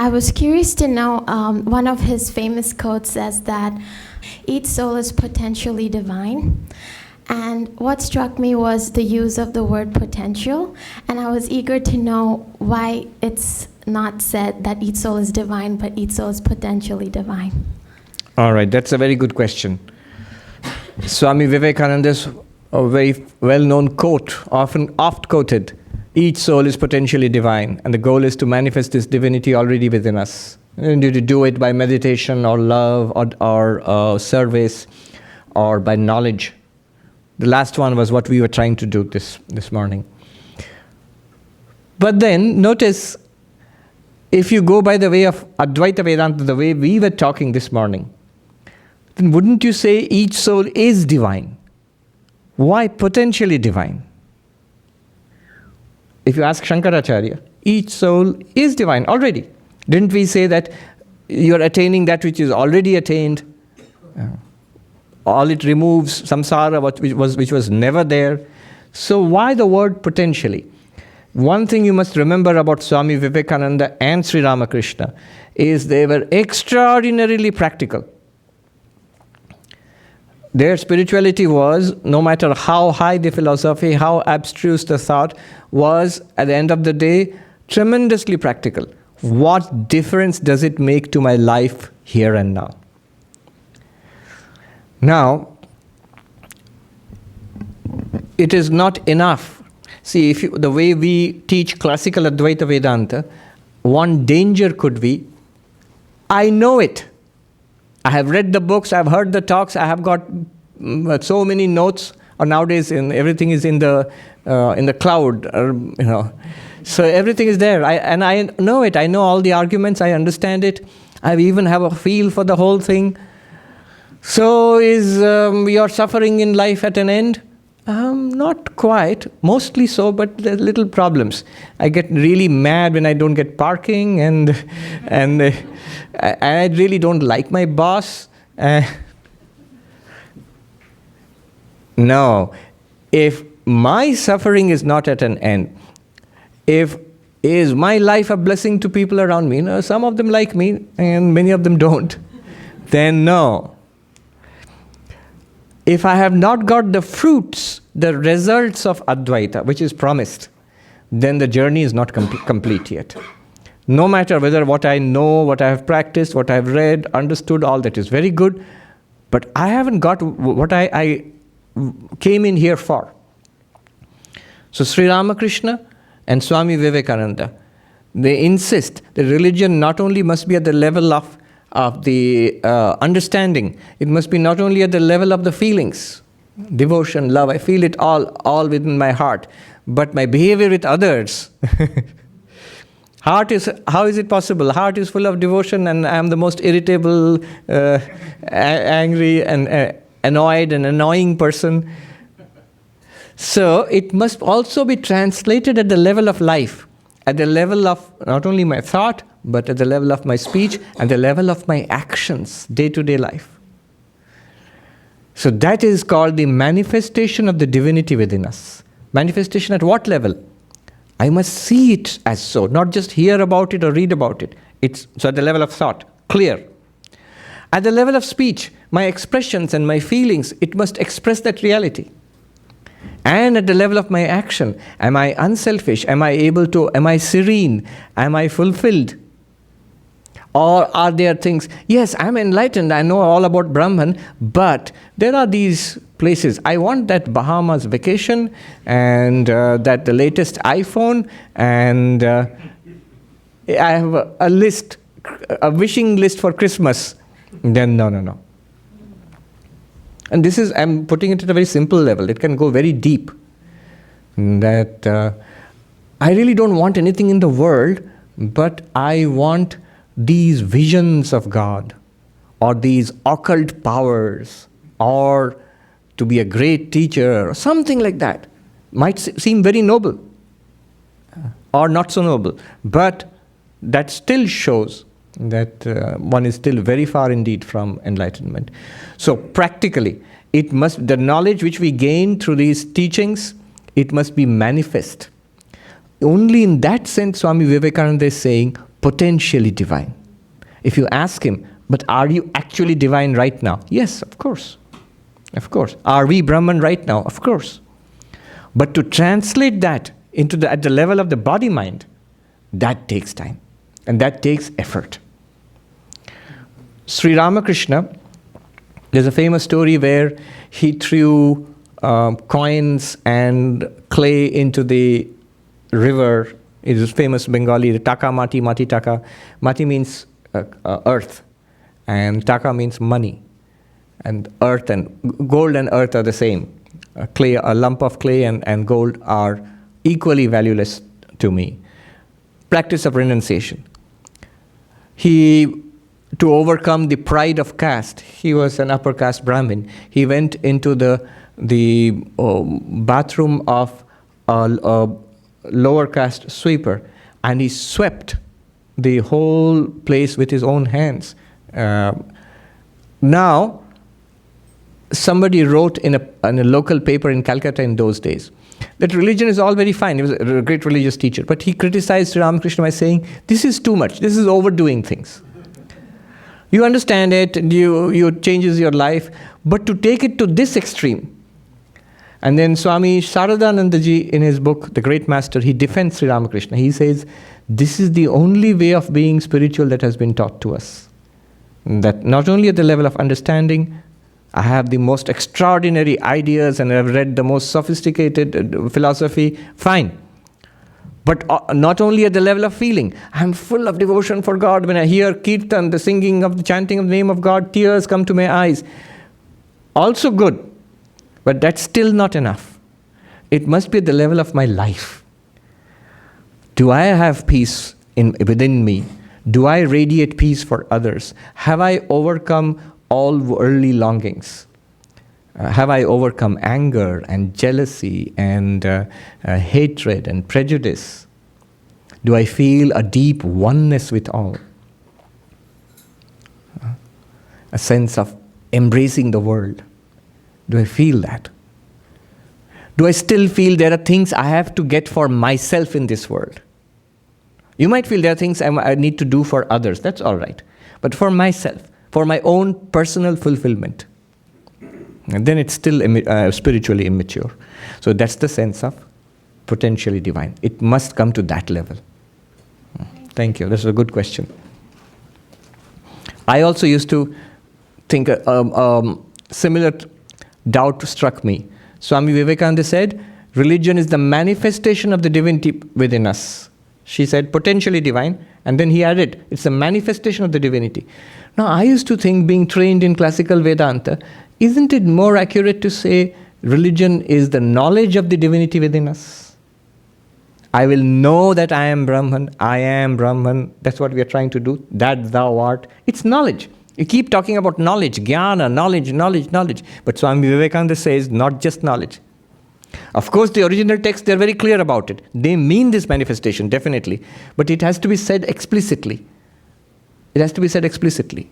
I was curious to know, one of his famous quotes says that each soul is potentially divine. And what struck me was the use of the word potential. And I was eager to know why it's not said that each soul is divine, but each soul is potentially divine. All right, that's a very good question. Swami Vivekananda's a very well-known quote, oft quoted, each soul is potentially divine, and the goal is to manifest this divinity already within us. And you do it by meditation or love or service or by knowledge. The last one was what we were trying to do this morning. But then, notice, if you go by the way of Advaita Vedanta, the way we were talking this morning, then wouldn't you say each soul is divine? Why potentially divine? If you ask Shankaracharya, each soul is divine already. Didn't we say that you're attaining that which is already attained? All it removes samsara, which was never there. So why the word potentially? One thing you must remember about Swami Vivekananda and Sri Ramakrishna is they were extraordinarily practical. Their spirituality was, no matter how high the philosophy, how abstruse the thought, was, at the end of the day, tremendously practical. What difference does it make to my life here and now? Now, it is not enough. See, the way we teach classical Advaita Vedanta, one danger could be, I know it. I have read the books, I have heard the talks, I have got so many notes. Or nowadays, everything is in the cloud. So everything is there, and I know it. I know all the arguments. I understand it. I even have a feel for the whole thing. So is your suffering in life at an end? Not quite. Mostly so, but there are little problems. I get really mad when I don't get parking, and I really don't like my boss. No. If my suffering is not at an end, is my life a blessing to people around me? Some of them like me, and many of them don't. Then no. If I have not got the fruits, the results of Advaita, which is promised, then the journey is not complete yet. No matter whether what I know, what I have practiced, what I have read, understood, all that is very good, but I haven't got what I came in here for. So Sri Ramakrishna and Swami Vivekananda, they insist that religion not only must be at the level of the understanding, it must be not only at the level of the feelings, devotion, love, I feel it all within my heart, but my behavior with others. How is it possible? Heart is full of devotion and I am the most irritable, angry and annoyed and annoying person. So it must also be translated at the level of life, at the level of not only my thought, but at the level of my speech and the level of my actions, day-to-day life. So that is called the manifestation of the divinity within us. Manifestation at what level? I must see it as so, not just hear about it or read about it. It's so at the level of thought, clear. At the level of speech, my expressions and my feelings, it must express that reality. And at the level of my action, am I unselfish? Am I serene? Am I fulfilled? Or are there things, yes, I'm enlightened, I know all about Brahman, but there are these places. I want that Bahamas vacation and that the latest iPhone, and I have a list, a wishing list for Christmas. Then no. And this is, I'm putting it at a very simple level. It can go very deep. That I really don't want anything in the world, but I want these visions of God, or these occult powers, or to be a great teacher, or something like that. Might seem very noble, or not so noble, but that still shows that one is still very far indeed from enlightenment. So practically, the knowledge which we gain through these teachings, it must be manifest. Only in that sense, Swami Vivekananda is saying, potentially divine. If you ask him, but are you actually divine right now? Yes, of course. Of course. Are we Brahman right now? Of course. But to translate that at the level of the body-mind, that takes time. And that takes effort. Sri Ramakrishna, there's a famous story where he threw coins and clay into the river. It is famous Bengali, the taka mati, mati taka. Mati means earth, and taka means money. And earth and gold and earth are the same. Clay, a lump of clay and gold are equally valueless to me. Practice of renunciation. To overcome the pride of caste, he was an upper caste Brahmin. He went into the bathroom of a lower caste sweeper, and he swept the whole place with his own hands. Now, somebody wrote in a local paper in Calcutta in those days that religion is all very fine. He was a great religious teacher, but he criticized Ramakrishna by saying, this is too much, this is overdoing things. You understand it, and you changes your life, but to take it to this extreme. And then Swami Sarvapriyananda ji, in his book, The Great Master, he defends Sri Ramakrishna. He says, this is the only way of being spiritual that has been taught to us. That not only at the level of understanding, I have the most extraordinary ideas and I've read the most sophisticated philosophy, fine. But not only at the level of feeling. I'm full of devotion for God. When I hear kirtan, the singing of the chanting of the name of God, tears come to my eyes. Also good. But that's still not enough. It must be at the level of my life. Do I have peace within me? Do I radiate peace for others? Have I overcome all worldly longings? Have I overcome anger and jealousy and hatred and prejudice? Do I feel a deep oneness with all? A sense of embracing the world. Do I feel that? Do I still feel there are things I have to get for myself in this world? You might feel there are things I need to do for others. That's all right. But for myself, for my own personal fulfillment, and then it's still spiritually immature. So that's the sense of potentially divine. It must come to that level. Thank you. That's a good question. I also used to think similar doubt struck me. Swami Vivekananda said, religion is the manifestation of the divinity within us. She said, potentially divine, and then he added, it's a manifestation of the divinity. Now, I used to think, being trained in classical Vedanta, isn't it more accurate to say religion is the knowledge of the divinity within us? I will know that I am Brahman, that's what we are trying to do, that thou art. It's knowledge. You keep talking about knowledge, jnana, knowledge. But Swami Vivekananda says, not just knowledge. Of course, the original text, they're very clear about it. They mean this manifestation, definitely. But it has to be said explicitly. It has to be said explicitly.